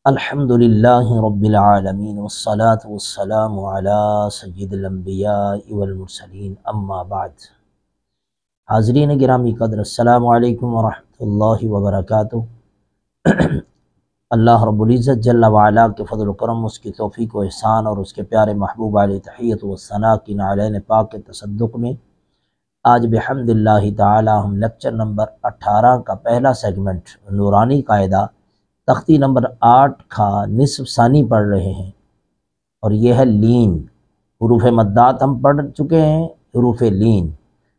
الحمدللہ رب العالمین والصلاة والسلام علی سید الانبیاء والمرسلین اما بعد۔ حاضرین گرامی قدر، السلام علیکم ورحمۃ اللہ وبرکاتہ۔ اللہ رب العزت جل وعلا کے فضل و کرم، اس کی توفیق و احسان اور اس کے پیارے محبوب علیہ تحیت و ثنا کی نعلین پاک کے تصدق میں آج بحمد اللہ تعالی ہم لیکچر نمبر 18 کا پہلا سیگمنٹ نورانی قاعدہ تختی نمبر 8 کا نصف ثانی پڑھ رہے ہیں، اور یہ ہے لین۔ حروف مدات ہم پڑھ چکے ہیں۔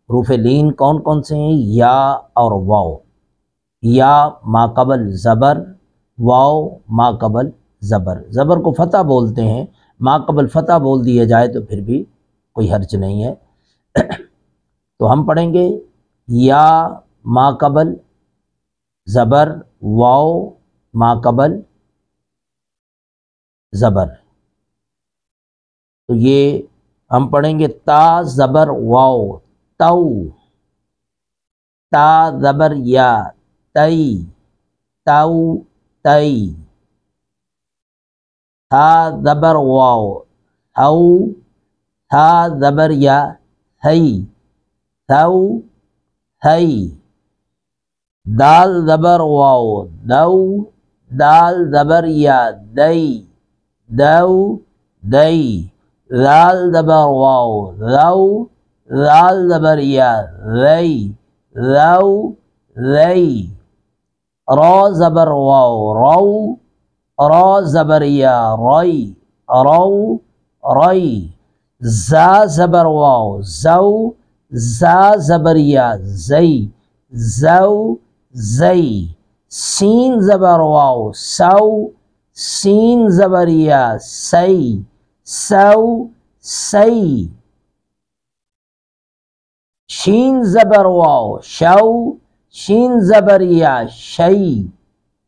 حروف لین کون کون سے ہیں؟ یا اور واو۔ یا ما قبل زبر، واو ما قبل زبر۔ زبر کو فتح بولتے ہیں، ما قبل فتح بول دیا جائے تو پھر بھی کوئی حرج نہیں ہے۔ تو ہم پڑھیں گے یا ما قبل زبر، واو ما قبل زبر۔ تو یہ ہم پڑھیں گے تا زبر واو تو، تا زبر یا تئی تو تئی، تھا زبر واو ہو، تھا زبر یا ہئی تھو ہئی، دال زبر واو دو، دال زبر یا دئی دو دئی، ذال زبر واو رو، ذال زبر یا رئی رو رئی، را زبر واو رو، را زبر یا رئی رو رئی، زا زبر واو زو، زا زبر یا زئی زو زئی، سین زبر واو سو، سین زبر یا سی سو سی، شین زبر واو شو، شین زبر یا شئی۔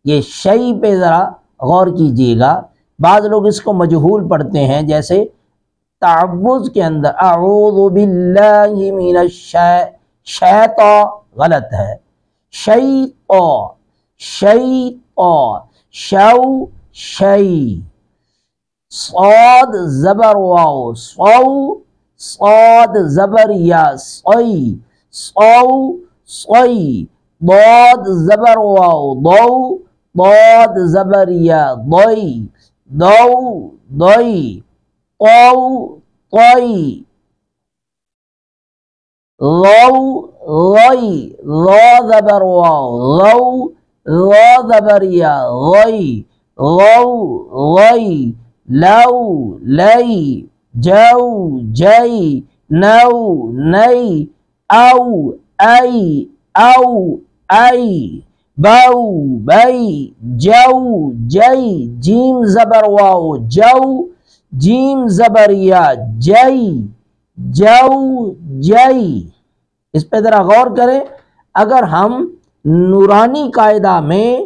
یہ شئی پہ ذرا غور کیجیے گا، بعض لوگ اس کو مجہول پڑھتے ہیں، جیسے تعوذ کے اندر اعوذ باللہ من الشیطان، غلط ہے، شیطا شیطا، شو شئی، صاد زبر واو صو، صاد زبر یا صی صو صی، ضاد زبر واو ضو، ضاد زبر یا ضی ضو ضی، طو طی، غو غی، غا زبر واو غو، غا زبر یا غی غو غی، لو لئی، جو جئی، نو نئی، او ای او ای، بو بئی، جو جئی، جیم زبر واو جو، جیم زبر یا جئی جو جئی۔ اس پہ ذرا غور کریں، اگر ہم نورانی قاعدہ میں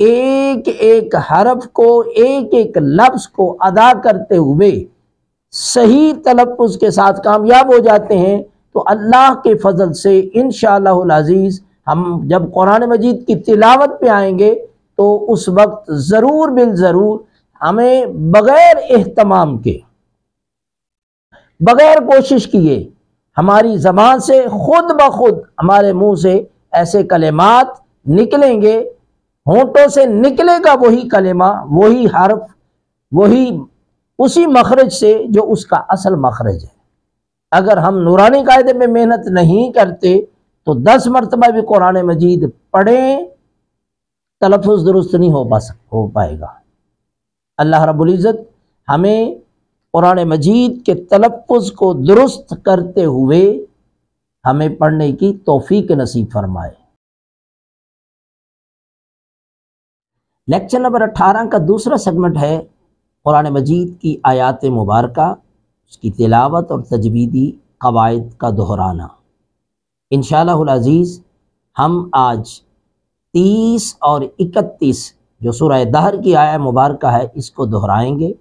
ایک ایک حرف کو، ایک ایک لفظ کو ادا کرتے ہوئے صحیح تلفظ کے ساتھ کامیاب ہو جاتے ہیں تو اللہ کے فضل سے انشاءاللہ العزیز ہم جب قرآن مجید کی تلاوت پہ آئیں گے تو اس وقت ضرور بالضرور ہمیں بغیر اہتمام کے، بغیر کوشش کیے، ہماری زبان سے خود بخود ہمارے منہ سے ایسے کلمات نکلیں گے، ہونٹوں سے نکلے گا وہی کلمہ، وہی حرف، وہی اسی مخرج سے جو اس کا اصل مخرج ہے۔ اگر ہم نورانی قاعدے میں محنت نہیں کرتے تو 10 مرتبہ بھی قرآن مجید پڑھیں، تلفظ درست نہیں ہو پائے گا۔ اللہ رب العزت ہمیں قرآن مجید کے تلفظ کو درست کرتے ہوئے ہمیں پڑھنے کی توفیق نصیب فرمائے۔ لیکچر نمبر 18 کا دوسرا سیگمنٹ ہے قرآن مجید کی آیات مبارکہ، اس کی تلاوت اور تجویدی قواعد کا دہرانا۔ انشاءاللہ العزیز ہم آج 30 اور 31 جو سورہ دہر کی آیہ مبارکہ ہے اس کو دہرائیں گے،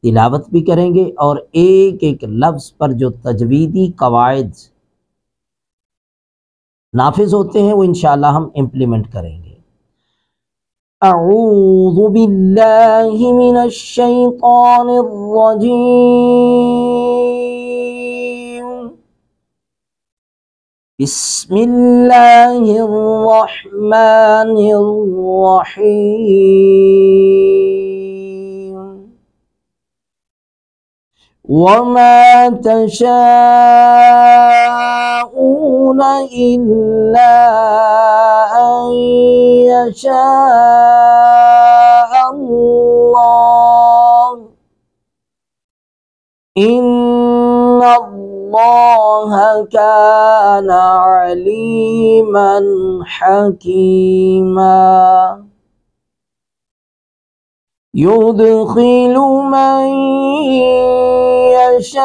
تلاوت بھی کریں گے، اور ایک ایک لفظ پر جو تجویدی قواعد نافذ ہوتے ہیں وہ انشاءاللہ ہم امپلیمنٹ کریں گے۔ اعوذ باللہ من الشیطان الرجیم بسم اللہ الرحمن الرحیم وما تشاءون إلا أن يشاء الله إن الله كان عليما حكيما يدخل من يشاء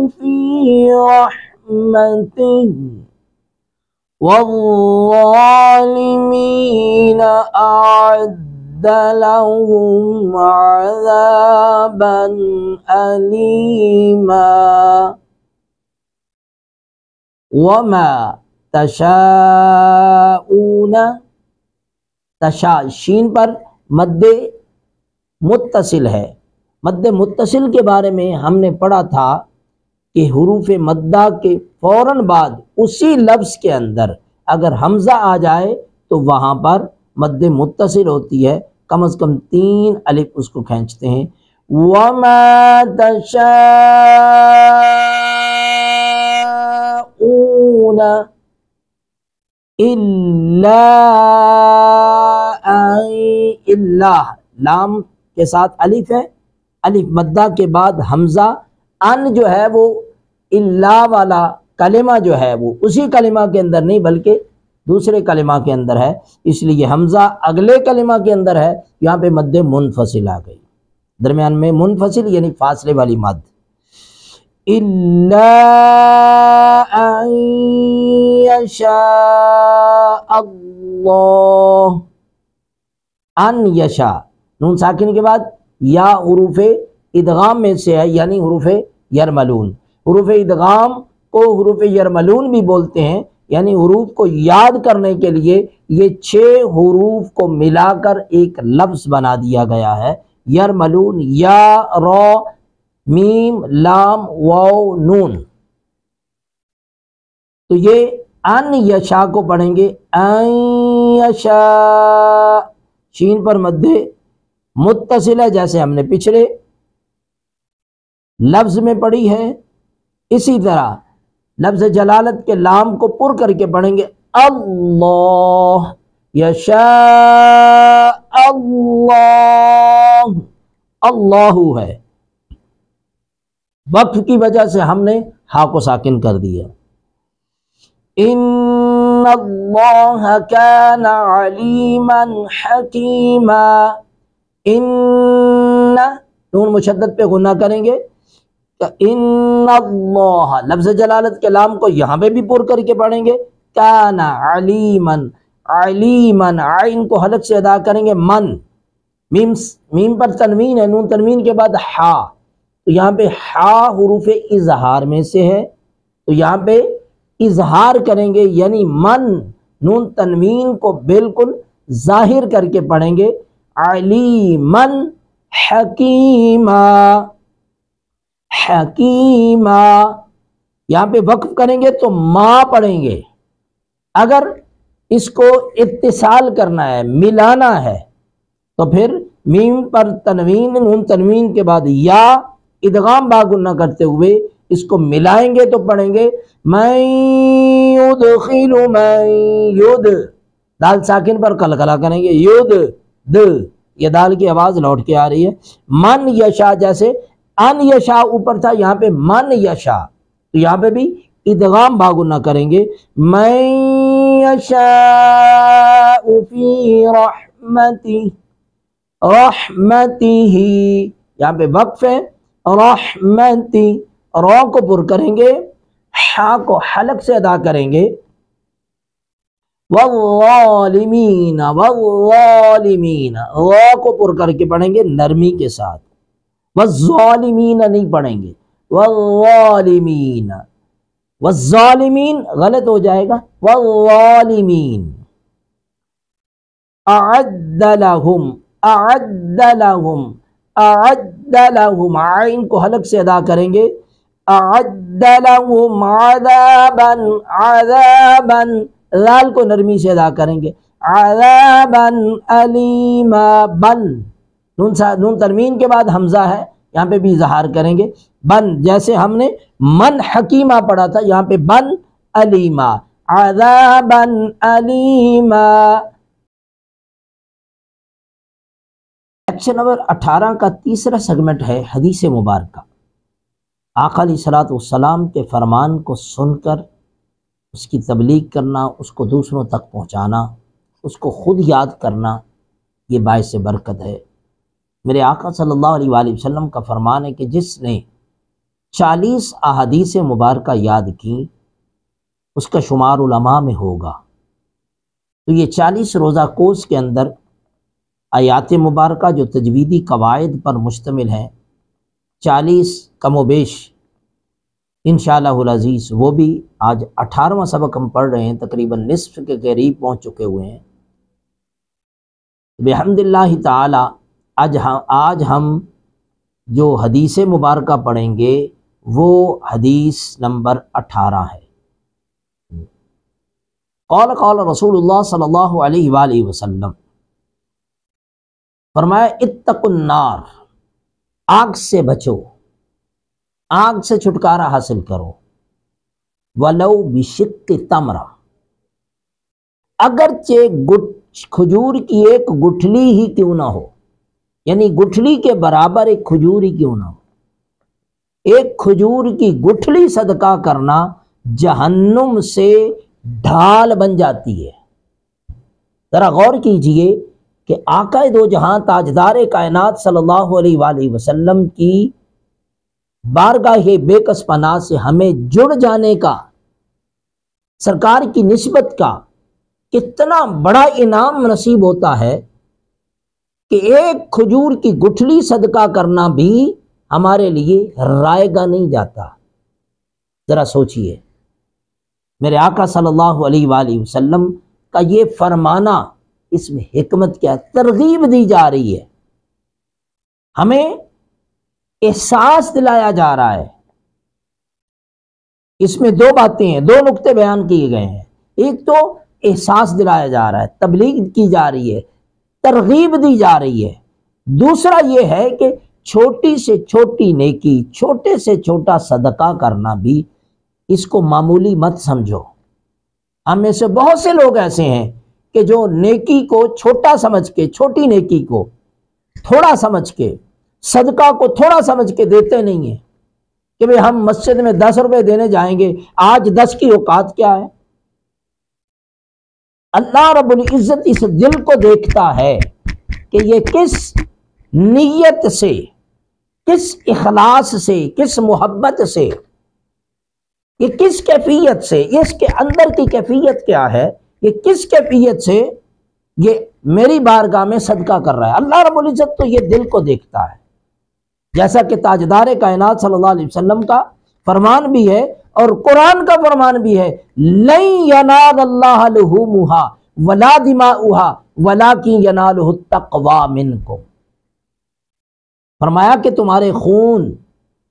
في رحمته والظالمين أعد لهم عذابا أليما وما تشاءون شین پر مد متصل ہے. مد متصل کے بارے میں ہم نے پڑھا تھا کہ حروف مدہ کے فوراً بعد اسی لفظ کے اندر اگر حمزہ آ جائے تو وہاں پر مد متصل ہوتی ہے، کم از کم 3 الف اس کو کھینچتے ہیں. وَمَا تَشَاءُونَ اللہ لام کے ساتھ الف ہے، الف مدہ کے بعد حمزہ، ان جو ہے وہ اللہ والا کلمہ جو ہے وہ اسی کلمہ کے اندر نہیں بلکہ دوسرے کلمہ کے اندر ہے، اس لیے حمزہ اگلے کلمہ کے اندر ہے. یہاں پہ مد منفصل آ گئی، درمیان میں منفصل یعنی فاصلے والی مد. الا ان یشاء اللہ، ان یشا نون ساکن کے بعد یا حروف ادغام میں سے ہے یعنی حروف یرملون. حروف ادغام کو حروف یرملون بھی بولتے ہیں، یعنی حروف کو یاد کرنے کے لیے یہ 6 حروف کو ملا کر ایک لفظ بنا دیا گیا ہے. یرملون، یا، را، میم، لام، واو، نون. تو یہ ان یشا کو پڑھیں گے ان یشا، شین پر مد متصل ہے جیسے ہم نے پچھلے لفظ میں پڑھی ہے. اسی طرح لفظ جلالت کے لام کو پر کر کے پڑھیں گے اللہ یشاء اللہ، اللہ ہے. وقف کی وجہ سے ہم نے ہا کو ساکن کر دیا. ان اللہ کان علیما حکیما، ان نون مشدد پہ غنہ کریں گے. ان اللہ لفظ جلالت کے لام کو یہاں پہ بھی پر کر کے پڑھیں گے. کان علیما، علیما عین کو حلق سے ادا کریں گے. من، میم پر تنوین ہے، نون تنوین کے بعد ہا، تو یہاں پہ ہا حروف اظہار میں سے ہے تو یہاں پہ اظہار کریں گے یعنی من نون تنوین کو بالکل ظاہر کر کے پڑھیں گے. علیمن حکیما، حکیما. یہاں پہ وقف کریں گے تو ما پڑھیں گے. اگر اس کو اتصال کرنا ہے، ملانا ہے، تو پھر میم پر تنوین، نون تنوین کے بعد یا ادغام باغنہ کرتے ہوئے اس کو ملائیں گے تو پڑھیں گے من یدخل من ید، دال ساکن پر قلقلہ کریں گے ید د، یہ دال کی آواز لوٹ کے آ رہی ہے. من یشا جیسے ان یشا اوپر تھا، یہاں پہ من یشا، تو یہاں پہ بھی ادغام باغنہ کریں گے من یشاء فی رحمتی، رحمتی ہی، یہاں پہ وقف ہے. رحمتی، را کو پر کریں گے، ہا کو حلق سے ادا کریں گے. والظالمین، والظالمین، را کو پر کر کے پڑھیں گے نرمی کے ساتھ. والظالمین نہیں پڑھیں گے، والظالمین، والظالمین غلط ہو جائے گا. والظالمین، اعد لہم، اعد لہم، اعد لہم، عین کو حلق سے ادا کریں گے، اعد لہم عذابا، عذابا، لال کو نرمی سے ادا کریں گے، عذابا علیما، بن، نون تنوین کے بعد حمزہ ہے، یہاں پہ بھی اظہار کریں گے، بن، جیسے ہم نے من حکیمہ پڑھا تھا، یہاں پہ بن علیما، عذابا علیما۔ سیکشن نمبر 18 کا تیسرا سیگمنٹ ہے حدیث مبارکہ۔ آقا علیہ الصلوۃ والسلام کے فرمان کو سن کر اس کی تبلیغ کرنا، اس کو دوسروں تک پہنچانا، اس کو خود یاد کرنا، یہ باعث برکت ہے۔ میرے آقا صلی اللہ علیہ وآلہ وسلم کا فرمان ہے کہ جس نے 40 احادیث مبارکہ یاد کی اس کا شمار علماء میں ہوگا۔ تو یہ 40 روزہ کورس کے اندر آیات مبارکہ جو تجویدی قواعد پر مشتمل ہیں، 40 کم و بیش انشاءاللہ العزیز، وہ بھی آج 18واں سبق ہم پڑھ رہے ہیں، تقریباً نصف کے قریب پہنچ چکے ہوئے ہیں بحمد اللہ تعالی۔ آج ہم جو حدیث مبارکہ پڑھیں گے وہ حدیث نمبر 18 ہے۔ قال رسول اللہ صلی اللہ علیہ وآلہ وسلم، فرمایا اتقوا النار، آگ سے بچو، آگ سے چھٹکارا حاصل کرو، ولو بشق تمرہ، اگرچہ کھجور کی ایک گٹھلی ہی کیوں نہ ہو، یعنی گٹھلی کے برابر ایک کھجور ہی کیوں نہ ہو۔ ایک کھجور کی گٹھلی صدقہ کرنا جہنم سے ڈھال بن جاتی ہے۔ ذرا غور کیجئے کہ آقا دو جہاں تاجدار کائنات صلی اللہ علیہ وآلہ وسلم کی بارگاہ بے کس پناہ سے ہمیں جڑ جانے کا، سرکار کی نسبت کا کتنا بڑا انعام نصیب ہوتا ہے کہ ایک کھجور کی گٹھلی صدقہ کرنا بھی ہمارے لیے رائے گا نہیں جاتا۔ ذرا سوچئے، میرے آقا صلی اللہ علیہ وآلہ وسلم کا یہ فرمانا، اس میں حکمت کیا ہے؟ ترغیب دی جا رہی ہے، ہمیں احساس دلایا جا رہا ہے۔ اس میں دو باتیں ہیں، دو نقطے بیان کیے گئے ہیں۔ ایک تو احساس دلایا جا رہا ہے، تبلیغ کی جا رہی ہے، ترغیب دی جا رہی ہے۔ دوسرا یہ ہے کہ چھوٹی سے چھوٹی نیکی، چھوٹے سے چھوٹا صدقہ کرنا بھی اس کو معمولی مت سمجھو۔ ہم میں سے بہت سے لوگ ایسے ہیں کہ جو نیکی کو چھوٹا سمجھ کے، چھوٹی نیکی کو تھوڑا سمجھ کے، صدقہ کو تھوڑا سمجھ کے دیتے نہیں ہیں کہ بھئی ہم مسجد میں 10 روپے دینے جائیں گے، آج 10 کی اوقات کیا ہے؟ اللہ رب العزت اس دل کو دیکھتا ہے کہ یہ کس نیت سے، کس اخلاص سے، کس محبت سے، یہ کس کیفیت سے، اس کے اندر کی کیفیت کیا ہے، یہ کس کیفیت سے یہ میری بارگاہ میں صدقہ کر رہا ہے۔ اللہ رب العزت تو یہ دل کو دیکھتا ہے، جیسا کہ تاجدار کائنات صلی اللہ علیہ وسلم کا فرمان بھی ہے اور قرآن کا فرمان بھی ہے، لن ینال اللہ لحومها ولا دماؤها ولکن ینالہ التقوی منکم۔ فرمایا کہ تمہارے خون،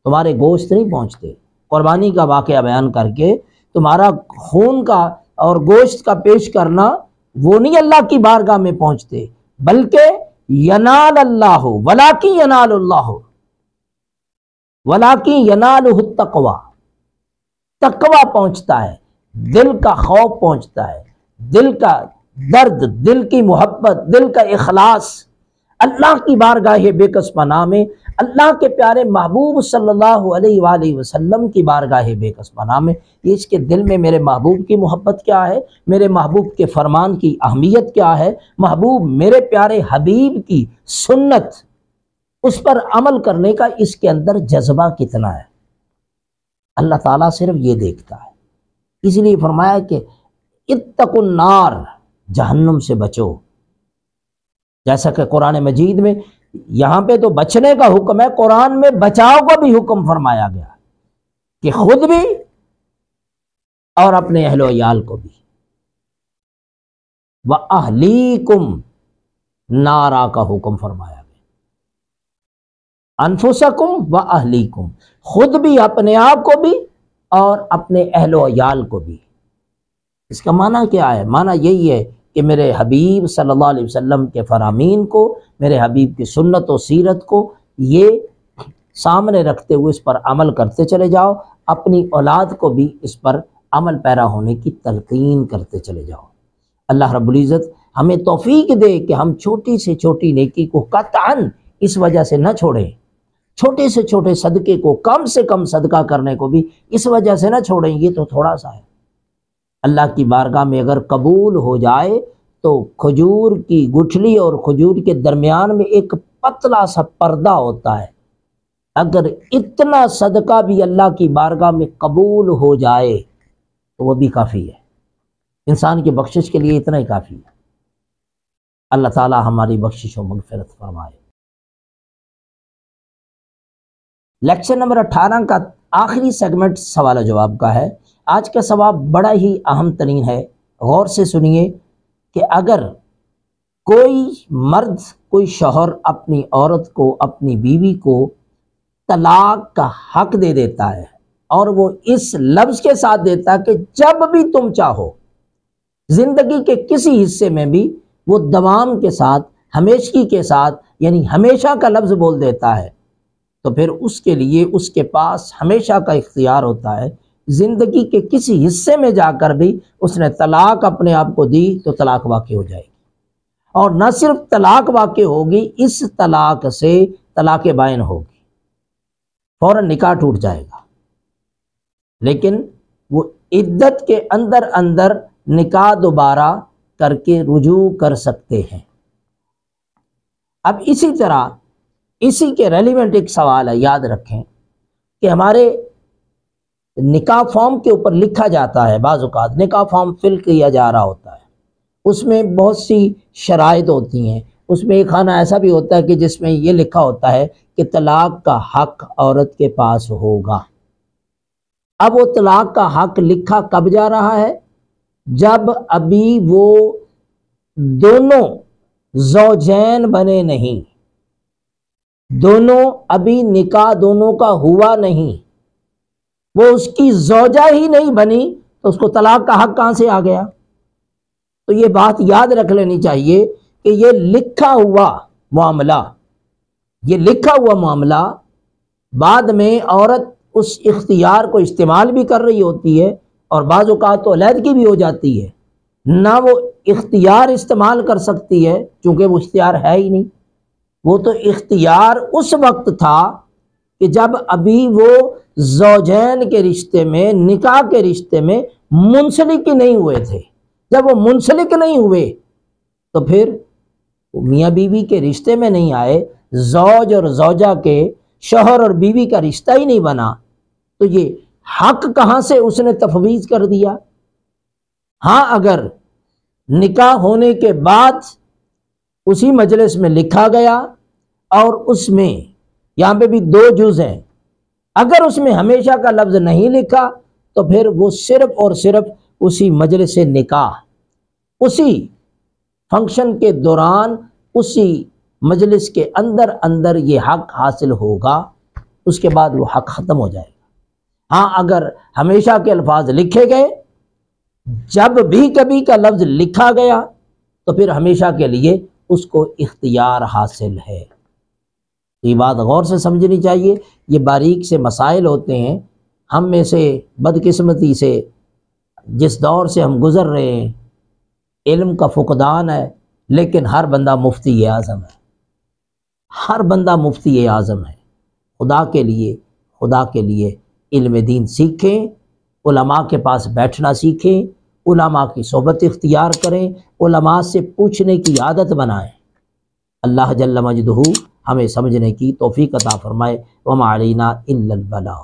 تمہارے گوشت نہیں پہنچتے، قربانی کا واقعہ بیان کر کے تمہارا خون کا اور گوشت کا پیش کرنا وہ نہیں اللہ کی بارگاہ میں پہنچتے، بلکہ ینال اللہ ولکن ینال اللہ ولکن ینالہ التقوی، تقوی پہنچتا ہے، دل کا خوف پہنچتا ہے، دل کا درد، دل کی محبت، دل کا اخلاص اللہ کی بارگاہ بے کس پناہ میں، اللہ کے پیارے محبوب صلی اللہ علیہ وآلہ وسلم کی بارگاہ بے کس پناہ میں، اس کے دل میں میرے محبوب کی محبت کیا ہے، میرے محبوب کے فرمان کی اہمیت کیا ہے، محبوب میرے پیارے حبیب کی سنت، اس پر عمل کرنے کا اس کے اندر جذبہ کتنا ہے، اللہ تعالیٰ صرف یہ دیکھتا ہے۔ اس لیے فرمایا کہ اتقوا النار، جہنم سے بچو، جیسا کہ قرآن مجید میں یہاں پہ تو بچنے کا حکم ہے، قرآن میں بچاؤ کا بھی حکم فرمایا گیا کہ خود بھی اور اپنے اہل و عیال کو بھی۔ وَأَهْلِيكُمْ، نارا کا حکم فرمایا گیا۔ انفسکم و اہلیکم، خود بھی اپنے آپ کو بھی اور اپنے اہل و عیال کو بھی۔ اس کا معنی کیا ہے؟ معنی یہی ہے کہ میرے حبیب صلی اللہ علیہ وسلم کے فرامین کو، میرے حبیب کی سنت و سیرت کو یہ سامنے رکھتے ہوئے اس پر عمل کرتے چلے جاؤ، اپنی اولاد کو بھی اس پر عمل پیرا ہونے کی تلقین کرتے چلے جاؤ۔ اللہ رب العزت ہمیں توفیق دے کہ ہم چھوٹی سے چھوٹی نیکی کو قطعاً اس وجہ سے نہ چھوڑیں، چھوٹے سے چھوٹے صدقے کو، کم سے کم صدقہ کرنے کو بھی اس وجہ سے نہ چھوڑیں، یہ تو تھوڑا سا ہے۔ اللہ کی بارگاہ میں اگر قبول ہو جائے تو کھجور کی گٹھلی اور کھجور کے درمیان میں ایک پتلا سا پردہ ہوتا ہے، اگر اتنا صدقہ بھی اللہ کی بارگاہ میں قبول ہو جائے تو وہ بھی کافی ہے، انسان کی بخشش کے لیے اتنا ہی کافی ہے۔ اللہ تعالی ہماری بخشش و مغفرت فرمائے۔ لیکچر نمبر 18 کا آخری سیگمنٹ سوال و جواب کا ہے۔ آج کا سوال بڑا ہی اہم ترین ہے، غور سے سنیے کہ اگر کوئی مرد، کوئی شوہر اپنی عورت کو، اپنی بیوی کو طلاق کا حق دے دیتا ہے اور وہ اس لفظ کے ساتھ دیتا ہے کہ جب بھی تم چاہو، زندگی کے کسی حصے میں بھی وہ دوام کے ساتھ، ہمیشگی کے ساتھ، یعنی ہمیشہ کا لفظ بول دیتا ہے، تو پھر اس کے لیے اس کے پاس ہمیشہ کا اختیار ہوتا ہے، زندگی کے کسی حصے میں جا کر بھی اس نے طلاق اپنے آپ کو دی تو طلاق واقع ہو جائے گی، اور نہ صرف طلاق واقع ہوگی، اس طلاق سے طلاق بائن ہوگی، فوراً نکاح ٹوٹ جائے گا، لیکن وہ عدت کے اندر اندر نکاح دوبارہ کر کے رجوع کر سکتے ہیں۔ اب اسی طرح اسی کے ریلیونٹ ایک سوال ہے، یاد رکھیں کہ ہمارے نکاح فارم کے اوپر لکھا جاتا ہے، بعض اوقات نکاح فارم فل کیا جا رہا ہوتا ہے، اس میں بہت سی شرائط ہوتی ہیں، اس میں ایک خانہ ایسا بھی ہوتا ہے کہ جس میں یہ لکھا ہوتا ہے کہ طلاق کا حق عورت کے پاس ہوگا۔ اب وہ طلاق کا حق لکھا کب جا رہا ہے؟ جب ابھی وہ دونوں زوجین بنے نہیں، دونوں ابھی نکاح دونوں کا ہوا نہیں، وہ اس کی زوجہ ہی نہیں بنی تو اس کو طلاق کا حق کہاں سے آ گیا؟ تو یہ بات یاد رکھ لینی چاہیے کہ یہ لکھا ہوا معاملہ بعد میں عورت اس اختیار کو استعمال بھی کر رہی ہوتی ہے، اور بعض اوقات تو علیحدگی بھی ہو جاتی ہے، نہ وہ اختیار استعمال کر سکتی ہے چونکہ وہ اختیار ہے ہی نہیں۔ وہ تو اختیار اس وقت تھا کہ جب ابھی وہ زوجین کے رشتے میں، نکاح کے رشتے میں منسلک نہیں ہوئے تھے۔ جب وہ منسلک نہیں ہوئے تو پھر میاں بیوی کے رشتے میں نہیں آئے، زوج اور زوجہ کے، شوہر اور بیوی کا رشتہ ہی نہیں بنا، تو یہ حق کہاں سے اس نے تفویض کر دیا؟ ہاں، اگر نکاح ہونے کے بعد اسی مجلس میں لکھا گیا اور اس میں یہاں پہ بھی دو جز ہیں، اگر اس میں ہمیشہ کا لفظ نہیں لکھا تو پھر وہ صرف اور صرف اسی مجلس نکاح، اسی فنکشن کے دوران، اسی مجلس کے اندر اندر یہ حق حاصل ہوگا، اس کے بعد وہ حق ختم ہو جائے گا۔ ہاں، اگر ہمیشہ کے الفاظ لکھے گئے، جب بھی کبھی کا لفظ لکھا گیا تو پھر ہمیشہ کے لیے اس کو اختیار حاصل ہے۔ یہ بات غور سے سمجھنی چاہیے، یہ باریک سے مسائل ہوتے ہیں، ہم میں سے بدقسمتی سے جس دور سے ہم گزر رہے ہیں، علم کا فقدان ہے، لیکن ہر بندہ مفتی اعظم ہے، ہر بندہ مفتی اعظم ہے۔ خدا کے لیے علم دین سیکھیں، علماء کے پاس بیٹھنا سیکھیں، علماء کی صحبت اختیار کریں، علماء سے پوچھنے کی عادت بنائیں۔ اللہ جل مجدہ ہمیں سمجھنے کی توفیق عطا فرمائے۔ وما علینا الا البلاغ۔